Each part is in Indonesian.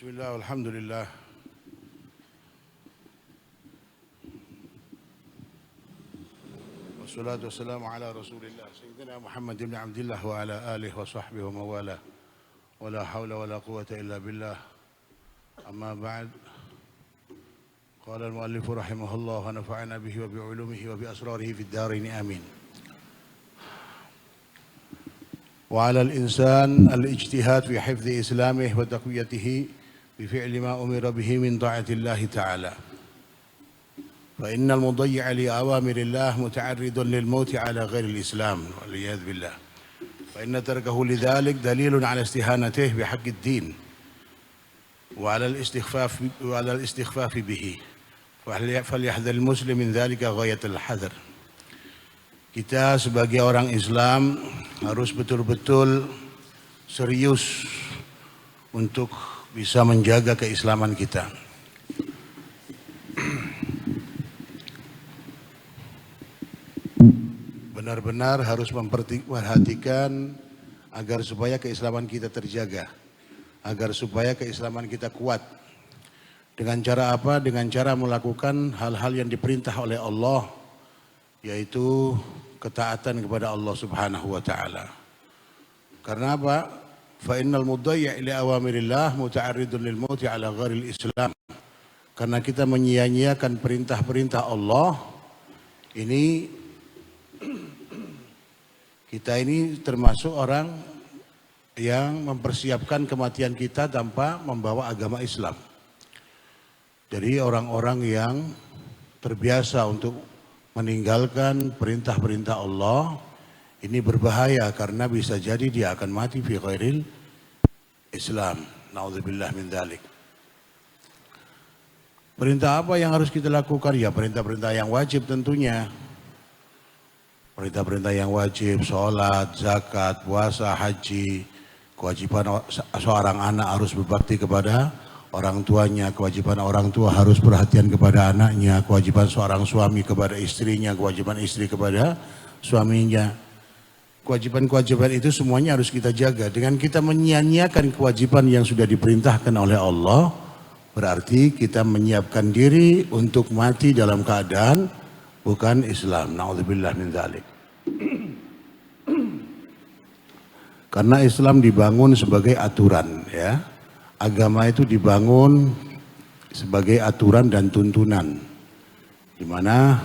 Bismillah, alhamdulillah. Wassalatu wassalamu ala rasulillah Sayyidina Muhammad ibn Abdillah wa ala alihi wa sahbihi wa mawalah. Wa la hawla wa la quwata illa billah. Amma ba'd. Qala al-muallif rahimahullah wa nafa'ana bihi wa bi'ulumihi wa bi asrarihi fid darin amin. Wa 'ala al-insan al-ijtihad fi hifdhi islamihi wa taqwiyatihi بفعل ما أمر به من طاعة الله تعالى فإن المضيع لأوامر الله متعرض للموت على غير الإسلام والعياذ بالله فإن تركه لذلك دليل على استهانته بحق الدين وعلى الاستخفاف به فليحذر المسلم من ذلك غاية الحذر. Kita sebagai orang Islam harus betul-betul serius untuk bisa menjaga keislaman kita. Benar-benar harus memperhatikan agar supaya keislaman kita terjaga, agar supaya keislaman kita kuat. Dengan cara apa? Dengan cara melakukan hal-hal yang diperintah oleh Allah, yaitu ketaatan kepada Allah Subhanahu wa taala. Karena apa? Fa innal mudayyi' li awamirillah muta'arridun lil mauti ala ghairil Islam. Karena kita menyia-nyiakan perintah-perintah Allah, ini kita ini termasuk orang yang mempersiapkan kematian kita tanpa membawa agama Islam. Jadi orang-orang yang terbiasa untuk meninggalkan perintah-perintah Allah ini berbahaya karena bisa jadi dia akan mati fi ghairil Islam. Na'udzubillah min dzalik. Perintah apa yang harus kita lakukan? Ya perintah-perintah yang wajib tentunya. Perintah-perintah yang wajib, sholat, zakat, puasa, haji. Kewajiban seorang anak harus berbakti kepada orang tuanya. Kewajiban orang tua harus perhatian kepada anaknya. Kewajiban seorang suami kepada istrinya. Kewajiban istri kepada suaminya. Kewajiban-kewajiban itu semuanya harus kita jaga. Dengan kita menyia-nyiakan kewajiban yang sudah diperintahkan oleh Allah, berarti kita menyiapkan diri untuk mati dalam keadaan bukan Islam. Na'udzubillah min dzalik. Karena Islam dibangun sebagai aturan, ya. Agama itu dibangun sebagai aturan dan tuntunan, di mana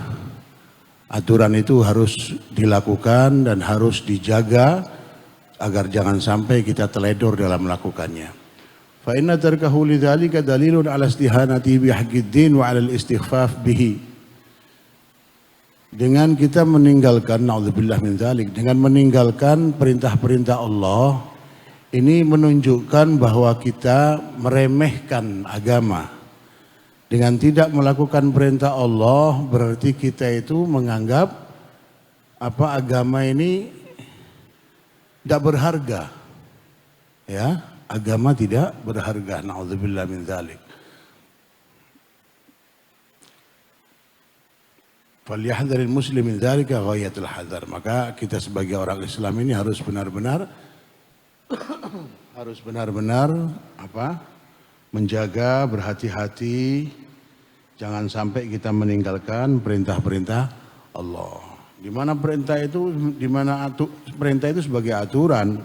aturan itu harus dilakukan dan harus dijaga agar jangan sampai kita teledor dalam melakukannya. Fa inna tarkahu lidzalika dalilun ala istihanati bihaqqid din wa ala al-istighfaf bihi. Dengan kita meninggalkan, naudzubillah min dzalik, dengan meninggalkan perintah-perintah Allah, ini menunjukkan bahwa kita meremehkan agama. Dengan tidak melakukan perintah Allah berarti kita itu menganggap agama ini tidak berharga. Ya, agama tidak berharga. Na'udzubillah min dzalik. Falyahdharil muslim min dzalika ghayatul hadzar. Maka kita sebagai orang Islam ini harus benar-benar menjaga, berhati-hati, jangan sampai kita meninggalkan perintah-perintah Allah. Di mana perintah itu sebagai aturan.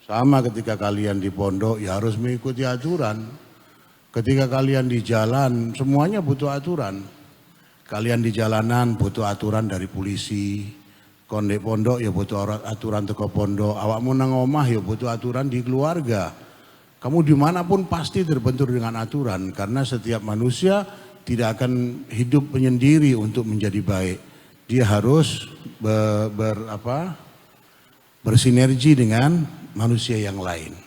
Sama ketika kalian di pondok ya harus mengikuti aturan. Ketika kalian di jalan semuanya butuh aturan. Kalian di jalanan butuh aturan dari polisi. Kondek pondok ya butuh aturan teko pondok. Awakmu nang omah ya butuh aturan di keluarga. Kamu dimanapun pasti terbentur dengan aturan karena setiap manusia tidak akan hidup menyendiri untuk menjadi baik. Dia harus bersinergi dengan manusia yang lain.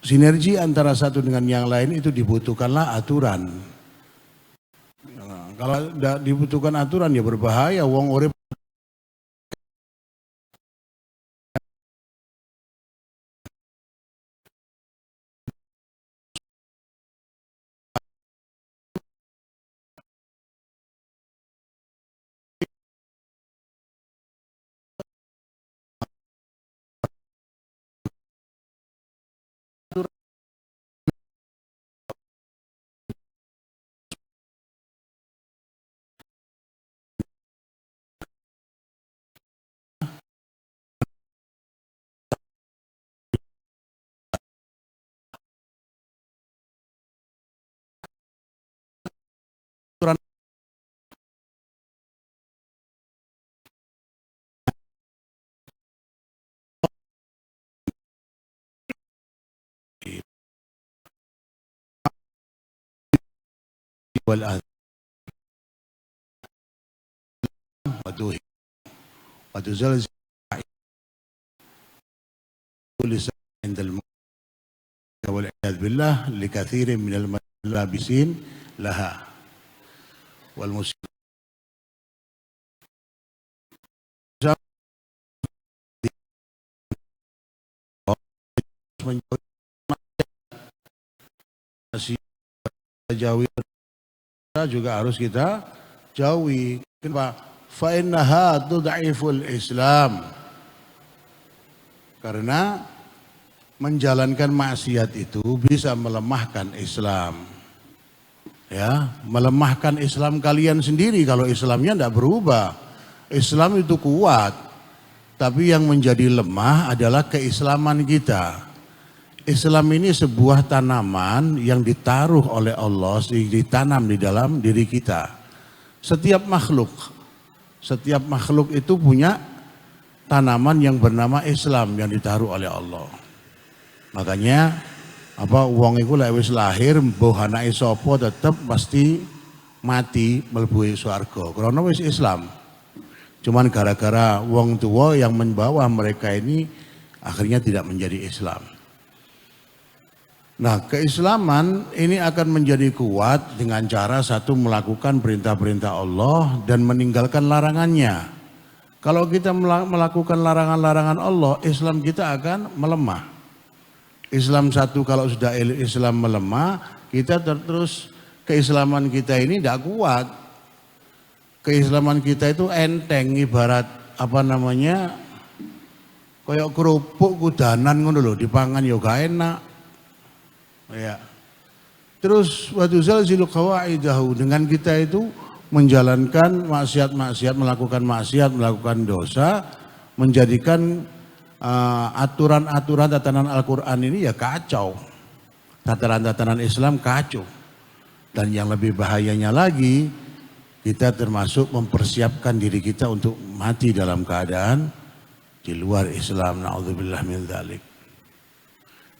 Sinergi antara satu dengan yang lain itu dibutuhkanlah aturan. Kalau tidak dibutuhkan aturan ya berbahaya. Wong urip wal adh wa tuzalzil lisan indal wal iyad billah likathirin minal labisin laha wal muslim jauhi juga harus kita jauhi. Kenapa? Fa innaha tud'iful Islam. Karena menjalankan maksiat itu bisa melemahkan Islam. Ya, melemahkan Islam kalian sendiri kalau Islamnya tidak berubah. Islam itu kuat, tapi yang menjadi lemah adalah keislaman kita. Islam ini sebuah tanaman yang ditaruh oleh Allah, ditanam di dalam diri kita. Setiap makhluk itu punya tanaman yang bernama Islam yang ditaruh oleh Allah. Makanya wong iku lek wis lahir mbuh anake sapa tetep pasti mati mlebu swarga. Karena wis Islam. Cuman gara-gara wong tua yang membawa mereka ini akhirnya tidak menjadi Islam. Nah, keislaman ini akan menjadi kuat dengan cara satu melakukan perintah-perintah Allah dan meninggalkan larangannya. Kalau kita melakukan larangan-larangan Allah, Islam kita akan melemah. Islam satu kalau sudah Islam melemah, kita terus keislaman kita ini tidak kuat. Keislaman kita itu enteng, ibarat kayak kerupuk kudanan ngono lho, dipangan yo gak enak. Ya. Terus watuzalzilu qawaidahu, dengan kita itu menjalankan maksiat-maksiat, melakukan dosa, menjadikan aturan-aturan tatanan Al-Quran ini ya kacau. Tatanan-tatanan Islam kacau. Dan yang lebih bahayanya lagi, kita termasuk mempersiapkan diri kita untuk mati dalam keadaan di luar Islam. Na'udzubillah min dzalik.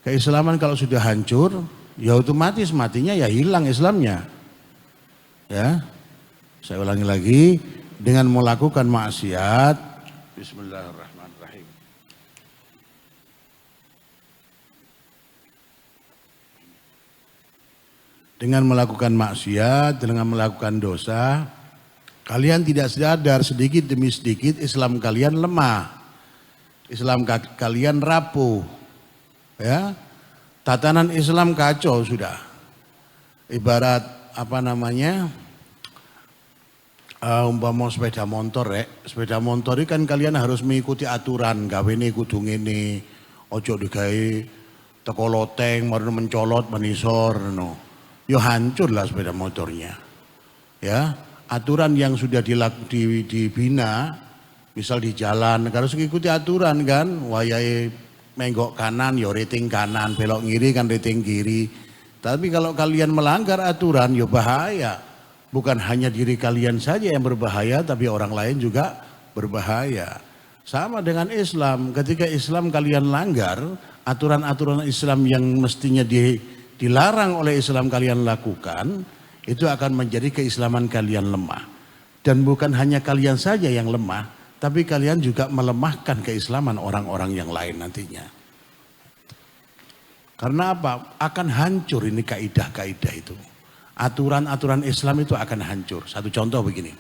Keislaman kalau sudah hancur, ya otomatis matinya ya hilang Islamnya. Ya, saya ulangi lagi, dengan melakukan maksiat. Bismillahirrahmanirrahim. Dengan melakukan maksiat, dengan melakukan dosa, kalian tidak sadar sedikit demi sedikit Islam kalian lemah. Islam kalian rapuh. Ya, tatanan Islam kacau sudah. Ibarat umpama sepeda motor sepeda motor ini kan kalian harus mengikuti aturan, gawene kudu ngene, ojo digawe teko loteng baru mencolot menisor no. Yo hancur lah sepeda motornya. Ya, aturan yang sudah dibina, misal di jalan harus mengikuti aturan kan, wayahe menggok kanan, ya rating kanan, belok kiri kan rating kiri. Tapi kalau kalian melanggar aturan, ya bahaya. Bukan hanya diri kalian saja yang berbahaya, tapi orang lain juga berbahaya. Sama dengan Islam, ketika Islam kalian langgar, aturan-aturan Islam yang mestinya dilarang oleh Islam kalian lakukan, itu akan menjadi keislaman kalian lemah. Dan bukan hanya kalian saja yang lemah, tapi kalian juga melemahkan keislaman orang-orang yang lain nantinya. Karena apa? Akan hancur ini kaidah-kaidah itu. Aturan-aturan Islam itu akan hancur. Satu contoh begini.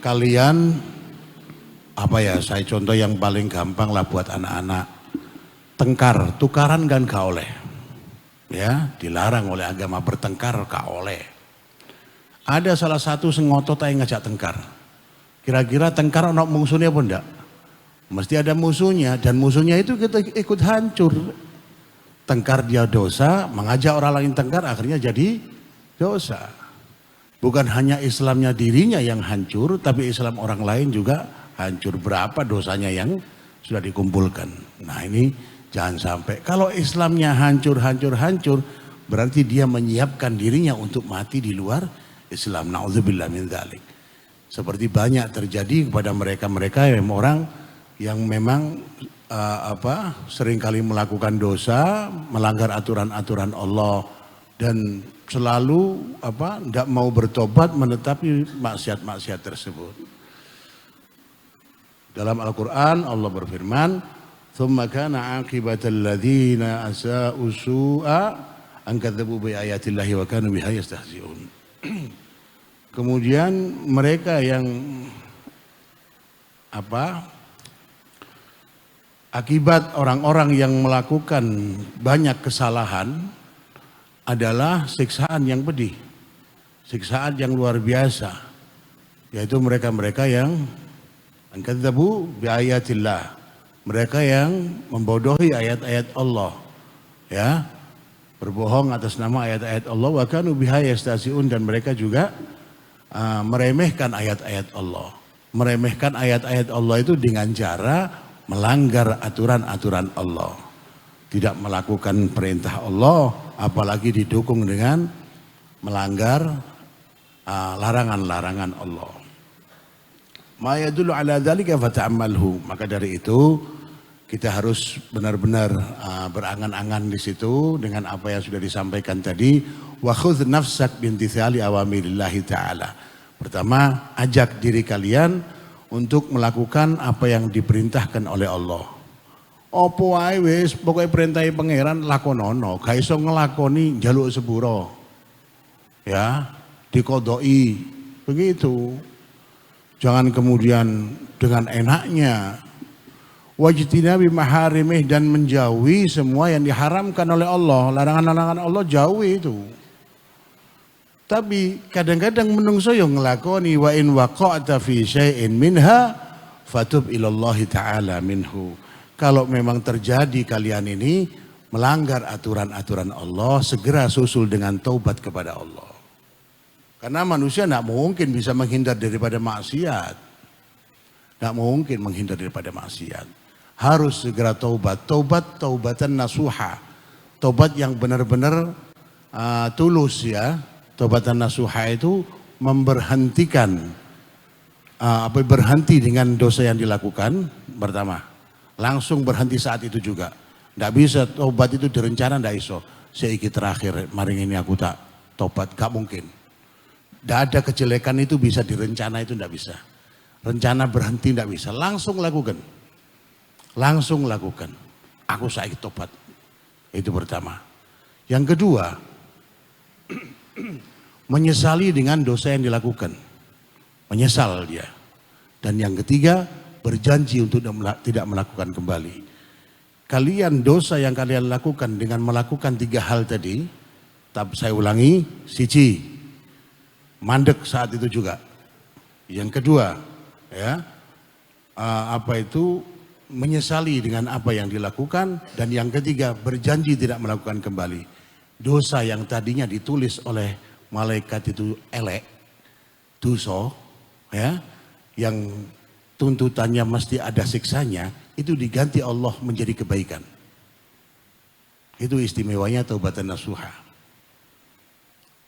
Kalian, saya contoh yang paling gampang lah buat anak-anak. Tengkar, tukaran kan gak oleh. Ya, dilarang oleh agama bertengkar gak oleh. Ada salah satu sengotot yang ngajak tengkar. Kira-kira tengkar ada musuhnya apa enggak? Mesti ada musuhnya, dan musuhnya itu kita ikut hancur. Tengkar dia dosa, mengajak orang lain tengkar akhirnya jadi dosa. Bukan hanya Islamnya dirinya yang hancur, tapi Islam orang lain juga hancur. Berapa dosanya yang sudah dikumpulkan. Nah ini jangan sampai. Kalau Islamnya hancur, berarti dia menyiapkan dirinya untuk mati di luar Islam. Na'udzubillah min dzalik. Seperti banyak terjadi kepada mereka-mereka yang memang seringkali melakukan dosa, melanggar aturan-aturan Allah dan selalu tidak mau bertobat menetapi maksiat-maksiat tersebut. Dalam Al-Quran Allah berfirman, "Tsumma kana 'aqibatal ladzina asa'u su'a an kadzdzabu bi ayatillahi wa kanu biha yastahzi'un." Kemudian mereka yang akibat orang-orang yang melakukan banyak kesalahan adalah siksaan yang pedih, siksaan yang luar biasa, yaitu mereka-mereka yang kadzdzabu bi ayatillah, mereka yang membodohi ayat-ayat Allah, ya, berbohong atas nama ayat-ayat Allah, wa kanu biha yastahzi'un, dan mereka juga meremehkan ayat-ayat Allah. Meremehkan ayat-ayat Allah itu dengan cara melanggar aturan-aturan Allah, tidak melakukan perintah Allah, apalagi didukung dengan melanggar larangan-larangan Allah. Ma yadullu ala dzalika fata'ammalhu. Maka dari itu kita harus benar-benar berangan-angan di situ dengan apa yang sudah disampaikan tadi. Wa khudh nafsak bimtithali awamirillahi ta'ala. Pertama, ajak diri kalian untuk melakukan apa yang diperintahkan oleh Allah. Opo wae wis pokoke perintahe pangeran lakonono, gak iso ngelakoni njaluk sepuro. Ya, dikodoi. Begitu. Jangan kemudian dengan enaknya wajtinabi maharimih, dan menjauhi semua yang diharamkan oleh Allah. Larangan-larangan Allah jauhi itu. Tapi kadang-kadang menungso yang ngelakoni, wa in waqa'ta fi syai'in minha fatub ilallahi ta'ala minhu. Kalau memang terjadi kalian ini melanggar aturan-aturan Allah, segera susul dengan taubat kepada Allah. Karena manusia tidak mungkin bisa menghindar daripada maksiat. Tidak mungkin menghindar daripada maksiat. Harus segera taubat. Taubat, taubatan nasuha. Taubat yang benar-benar tulus, ya. Taubatan nasuha itu memberhentikan, berhenti dengan dosa yang dilakukan. Pertama, langsung berhenti saat itu juga. Tidak bisa taubat itu direncana, tidak iso. Seiki terakhir, maring ini aku tak taubat, gak mungkin. Tidak ada kejelekan itu bisa direncana, itu tidak bisa. Rencana berhenti tidak bisa, langsung lakukan. Langsung lakukan. Aku saiki tobat. Itu pertama. Yang kedua, menyesali dengan dosa yang dilakukan. Menyesal dia. Dan yang ketiga, berjanji untuk tidak melakukan kembali. Kalian, dosa yang kalian lakukan dengan melakukan 3 hal tadi, saya ulangi, siji, mandek saat itu juga. Yang kedua, ya, menyesali dengan apa yang dilakukan, dan yang ketiga berjanji tidak melakukan kembali. Dosa yang tadinya ditulis oleh malaikat itu elek, dosa, ya, yang tuntutannya mesti ada siksanya, itu diganti Allah menjadi kebaikan. Itu istimewanya taubatan nasuha.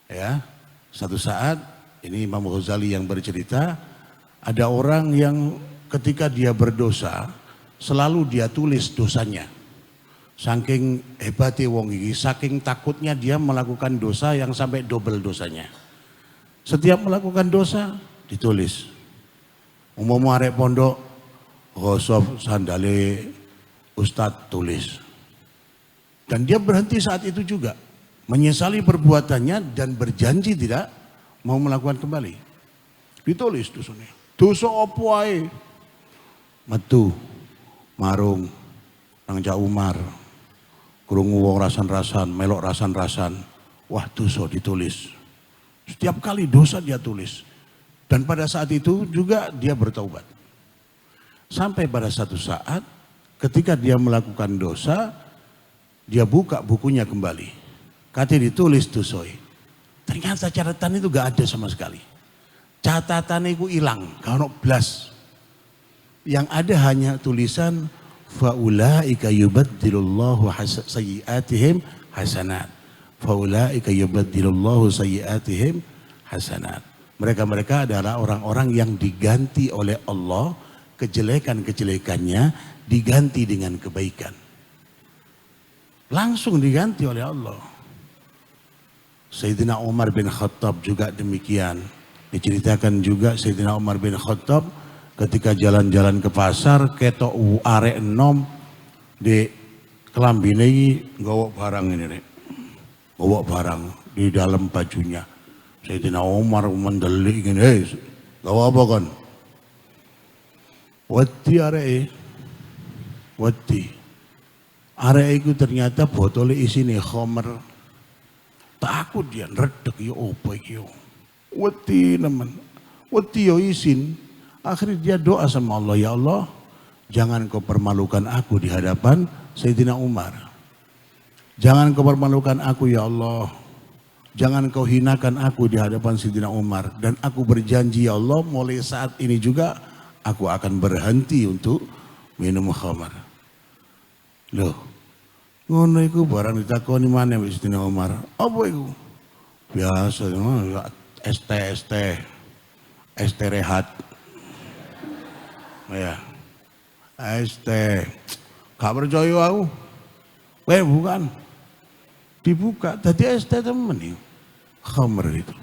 Ya, satu saat ini Imam Ghazali yang bercerita, ada orang yang ketika dia berdosa selalu dia tulis dosanya. Saking hebatnya wong iki, saking takutnya dia melakukan dosa yang sampai double dosanya. Setiap melakukan dosa ditulis. Umpama arek pondok gosok sandale ustadz, tulis. Dan dia berhenti saat itu juga, menyesali perbuatannya dan berjanji tidak mau melakukan kembali. Ditulis dosanya. Dosa opo ae? Metu marung nang Cak Umar. Krungu wong rasan-rasan, melok rasan-rasan. Wah, dosa ditulis. Setiap kali dosa dia tulis. Dan pada saat itu juga dia bertaubat. Sampai pada satu saat ketika dia melakukan dosa, dia buka bukunya kembali. Kata ditulis dosoi. Ternyata catatan itu gak ada sama sekali. Catatan itu hilang, kalau blas. Yang ada hanya tulisan faulaika yubaddilullahu sayyi'atihim hasanat. Faulaika yubaddilullahu sayyi'atihim hasanat. Mereka-mereka adalah orang-orang yang diganti oleh Allah, kejelekan-kejelekannya diganti dengan kebaikan. Langsung diganti oleh Allah. Sayyidina Umar bin Khattab juga demikian. Diceritakan juga Sayyidina Umar bin Khattab ketika jalan-jalan ke pasar ketok arek enom di kelambine iki nggawa barang ini nek. Nggawa barang di dalam bajunya. Sayyidina Umar mendelik ngene, "Hei, nggawa apa kon?" Wedi areke. Wedi. Arek iku ternyata botol isine khamr. Takut dia redek ya opo iki yo. Wedi nemen. Wedi yo isin. Akhirnya dia doa sama Allah, "Ya Allah, jangan kau permalukan aku di hadapan Sayyidina Umar. Jangan kau permalukan aku ya Allah. Jangan kau hinakan aku di hadapan Sayyidina Umar. Dan aku berjanji ya Allah, mulai saat ini juga aku akan berhenti untuk minum khamar." Loh, ngono iku barang ditakoni maneh wis Sayyidina Umar. Apa iku? Biasa ST rehat. Ya. ST. Gak percaya aku. Bukan. Dibuka tadi ST temen itu. Khamr itu.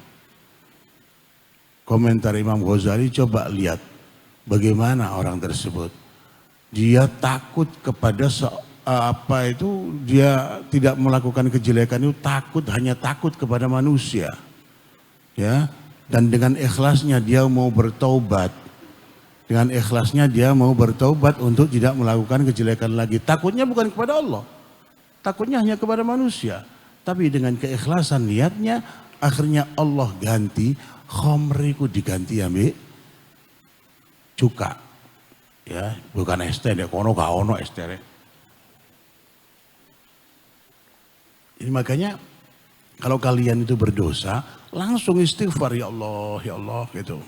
Komentar Imam Ghazali, coba lihat bagaimana orang tersebut. Dia takut kepada dia tidak melakukan kejelekan itu hanya takut kepada manusia. Ya, dan dengan ikhlasnya dia mau bertaubat. Dengan ikhlasnya dia mau bertaubat untuk tidak melakukan kejelekan lagi. Takutnya bukan kepada Allah. Takutnya hanya kepada manusia. Tapi dengan keikhlasan niatnya, akhirnya Allah ganti, khamriku diganti ambil cuka. Ya, bukan ST, kono gak ono ST. Ini makanya kalau kalian itu berdosa, langsung istighfar, ya Allah gitu.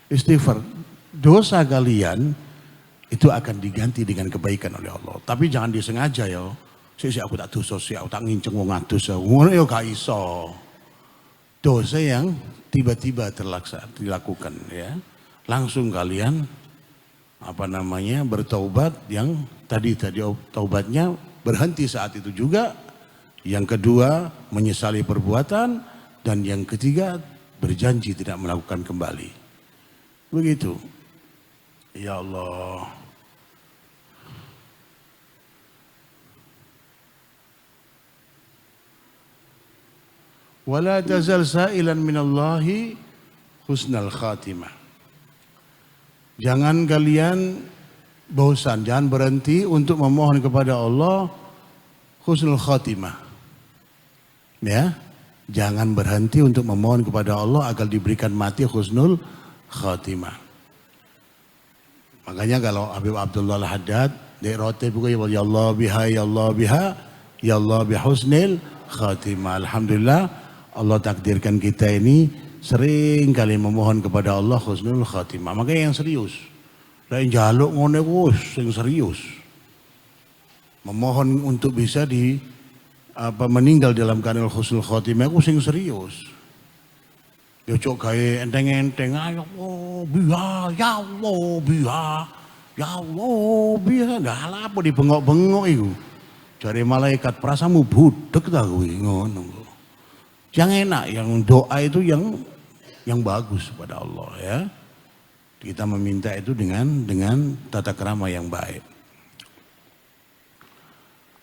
Istighfar. Dosa kalian itu akan diganti dengan kebaikan oleh Allah. Tapi jangan disengaja ya. Aku tak dosa sih, aku tak nginceng wong adus. Ngono ya gak iso. Dosa yang tiba-tiba dilakukan ya. Langsung kalian bertaubat, yang tadi taubatnya berhenti saat itu juga. Yang kedua menyesali perbuatan, dan yang ketiga berjanji tidak melakukan kembali. Begitu. Ya Allah. Wala tazal sa'ilan minallahi husnal khatimah. Jangan kalian bosan, jangan berhenti untuk memohon kepada Allah husnul khatimah. Ya, jangan berhenti untuk memohon kepada Allah agar diberikan mati husnul khatimah. Makanya kalau Habib Abdullah Al-Haddad di roti buku ya Allah biha ya Allah biha ya Allah bihusnil khatimah. Alhamdulillah Allah takdirkan kita ini sering kali memohon kepada Allah husnul khatimah. Makanya yang serius. Lain jaluk ngene yang serius. Memohon untuk bisa meninggal dalam keadaan husnul khatimah aku sing serius. Ya cok gawe enteng-enteng, ayo biha, ya Allah biha, ya Allah biha. Lah apa dibengok-bengok itu? Jare malaikat perasamu budek ta kowe ngono. Yang enak, yang doa itu yang bagus kepada Allah ya. Kita meminta itu dengan tata krama yang baik.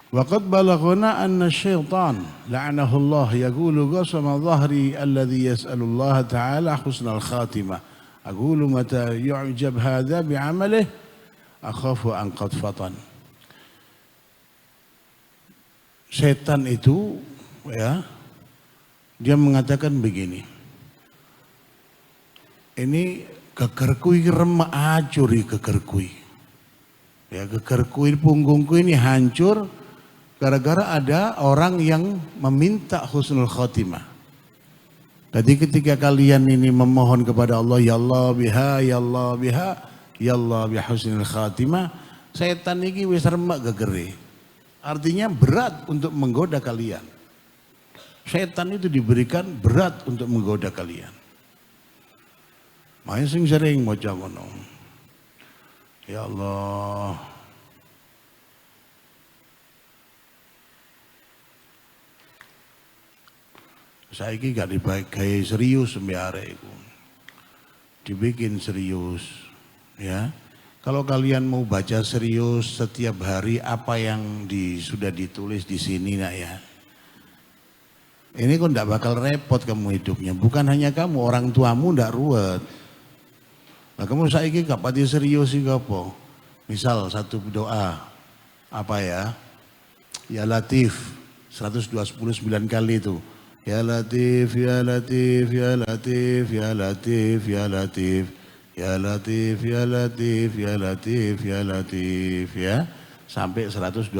وقد بلغنا أن الشيطان لعنه الله يقول قسم ظهري الذي يسأل الله تعالى حسن الخاتمة أقول متى يعجب هذا بعمله أخاف أن قد فطن. Setan itu ya, dia mengatakan begini, ini gegerku remak acuri gegerku ya, gegerku punggungku ini hancur gara-gara ada orang yang meminta husnul khotimah. Jadi ketika kalian ini memohon kepada Allah, ya Allah biha, ya Allah biha, ya Allah bihusnul khatimah, setan ini wis remak gegere. Artinya berat untuk menggoda kalian. Setan itu diberikan berat untuk menggoda kalian. Makanya sering maca ngono. Ya Allah. Saiki gak dipakai serius sembiare itu. Dibikin serius, ya. Kalau kalian mau baca serius setiap hari apa yang sudah ditulis di sini, nak ya. Ini kok ndak bakal repot kamu hidupnya. Bukan hanya kamu, orang tuamu ndak ruwet. Nah, kamu saiki gak pati serius sih apa? Misal satu doa, apa ya? Ya Latif, 129 kali itu. Ya Latif, ya Latif, ya Latif, ya Latif, ya Latif, ya Latif, ya Latif, ya Latif, ya Latif, ya sampai 129.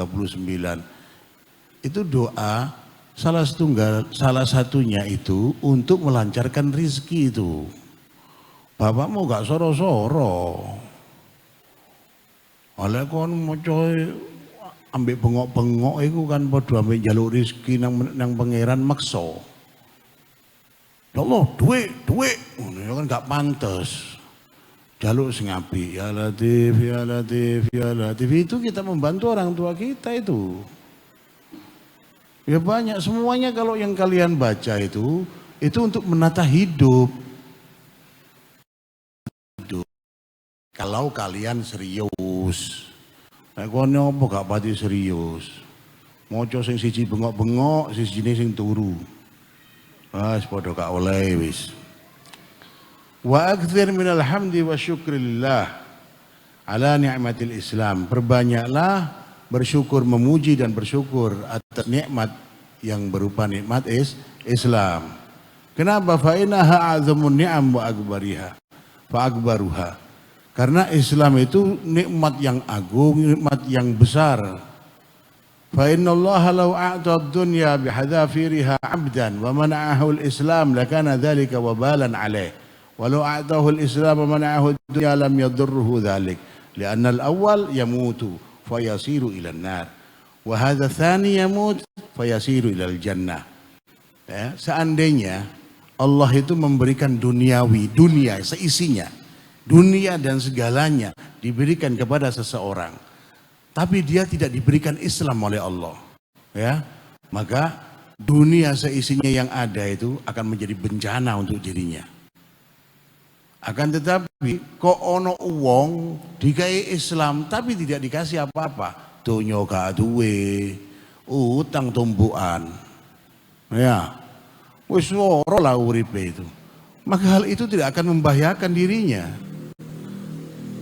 Itu doa salah satunya itu untuk melancarkan rizki itu. Bapakmu gak soro-soro. Oleh kon mocoy ambek bengok-bengok itu kan padha ambek njaluk rezeki nang pangeran maksa. Ya Allah, duit, ngono ya kan gak pantes. Jaluk sing apik, ya Latif, ya Latif, ya Latif. Itu kita membantu orang tua kita itu. Ya banyak, semuanya kalau yang kalian baca itu untuk menata hidup. Kalau kalian serius. Nek kono apa gak pati serius. Maca sing siji bengok-bengok, sijine sing turu. Wis padha gak oleh wis. Wa aktsir minal hamdi wa syukrillah ala ni'matil Islam. Perbanyaklah bersyukur, memuji dan bersyukur atas nikmat yang berupa nikmat Islam. Kenapa? Fa innaha a'zamun ni'am wa akbariha. Fa akbaruha. Karena Islam itu nikmat yang agung, nikmat yang besar. Fa innallaha law a'ta ad-dunya bihadafiriha 'abdan wa mana'ahu al-Islam lakana dhalika wabalan 'alayh. Walau a'tahu al-Islam wa mana'ahu ad-dunya lam yadurruhu dhalik. Li'anna al-awwal yamutu fayasiru ila an-nar. Wa hadha tsani yamut fayasiru ila al-jannah. Ya, seandainya Allah itu memberikan dunia seisinya, dunia dan segalanya diberikan kepada seseorang, tapi dia tidak diberikan Islam oleh Allah, ya, maka dunia seisinya yang ada itu akan menjadi bencana untuk dirinya. Akan tetapi kok ono wong dikai Islam tapi tidak dikasih apa-apa, donya gak duwe, utang tumbukan, ya, wis ora lah uripe itu. Maka hal itu tidak akan membahayakan dirinya.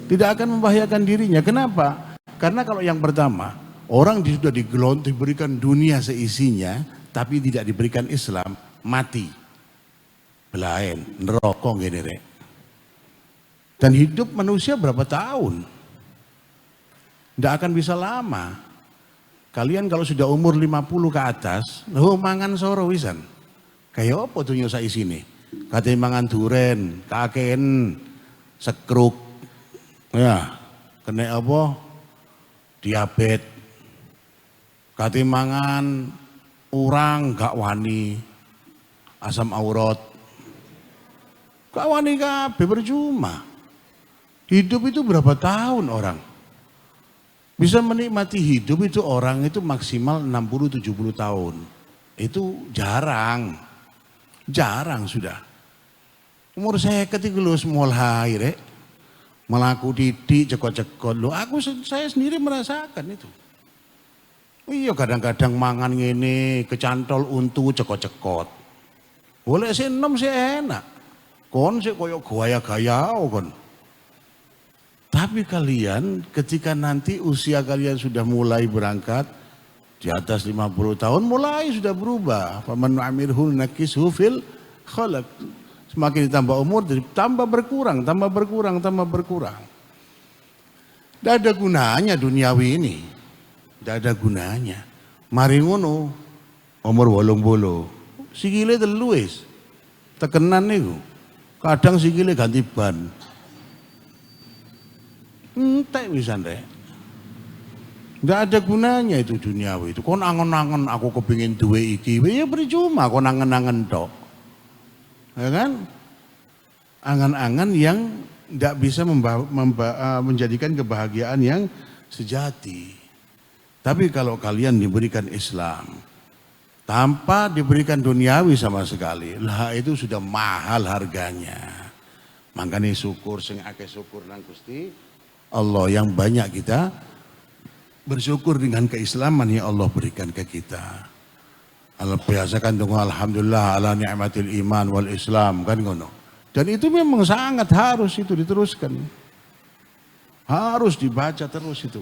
Tidak akan membahayakan dirinya. Kenapa? Karena kalau yang pertama, orang sudah diberikan dunia seisinya, tapi tidak diberikan Islam, mati. Belain, neraka ngene rek. Dan hidup manusia berapa tahun? Tidak akan bisa lama. Kalian kalau sudah umur 50 ke atas, mangan soro wisan. Kayak apa dunia seisine? Katanya mangan duren, kaken, sekruk. Ya, kena apa? Diabetes. Katimangan urang gak wani, asam urat. Gak wani kabeh percuma. Hidup itu berapa tahun orang? Bisa menikmati hidup itu orang itu maksimal 60-70 tahun. Itu jarang. Jarang sudah. Umur saya ketika lulus mulai rek. Melaku didik, cekot-cekot. Loh, saya sendiri merasakan itu. Iya kadang-kadang mangan ngene, kecantol untu cekot-cekot. Boleh sih enom sih enak. Kon sih koyok gaya-gaya kon. Tapi kalian ketika nanti usia kalian sudah mulai berangkat di atas 50 tahun mulai sudah berubah. Faman nu'amirhu nakishu fil khalaq. Semakin ditambah umur, tambah berkurang. Tidak ada gunanya duniawi ini. Tidak ada gunanya. Mari ngono, umur 80. Sikile telu wis. Tekenan niku. Kadang sikile ganti ban. Entek wisan rek. Tidak ada gunanya itu duniawi itu. Kon angen-angen aku kepingin duwe iki, ya percuma kon angen-angen tok. Ya kan? Angan-angan yang tidak bisa menjadikan kebahagiaan yang sejati. Tapi kalau kalian diberikan Islam, tanpa diberikan duniawi sama sekali. Lah itu sudah mahal harganya. Makanya syukur sing akeh syukur nang Gusti Allah, yang banyak kita bersyukur dengan keislaman yang Allah berikan ke kita. Allah biasakan dengan alhamdulillah ala ni'matil iman wal islam, kan ngono. Dan itu memang sangat harus itu diteruskan. Harus dibaca terus itu.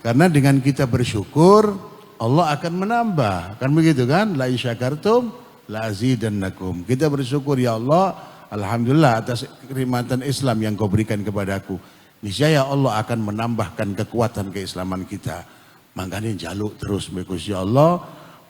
Karena dengan kita bersyukur Allah akan menambah. Kan begitu kan? La in syakartum la azidannakum. Kita bersyukur, ya Allah, alhamdulillah atas kenikmatan Islam yang kau berikan kepadaku. Niscaya Allah akan menambahkan kekuatan keislaman kita. Makanya jaluk terus Gusti Allah,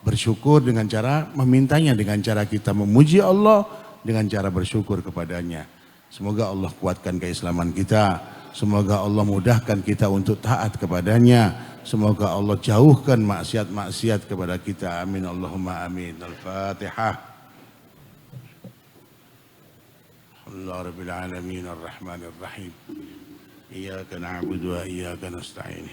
bersyukur dengan cara memintanya, dengan cara kita memuji Allah, dengan cara bersyukur kepadanya. Semoga Allah kuatkan keislaman kita. Semoga Allah mudahkan kita untuk taat kepadanya. Semoga Allah jauhkan maksiat-maksiat kepada kita. Amin Allahumma amin. Al-Fatihah. Alhamdulillah Rabbil Alamin Ar-Rahman Ar-Rahim. Iyaka na'budu wa iyaka nasta'in.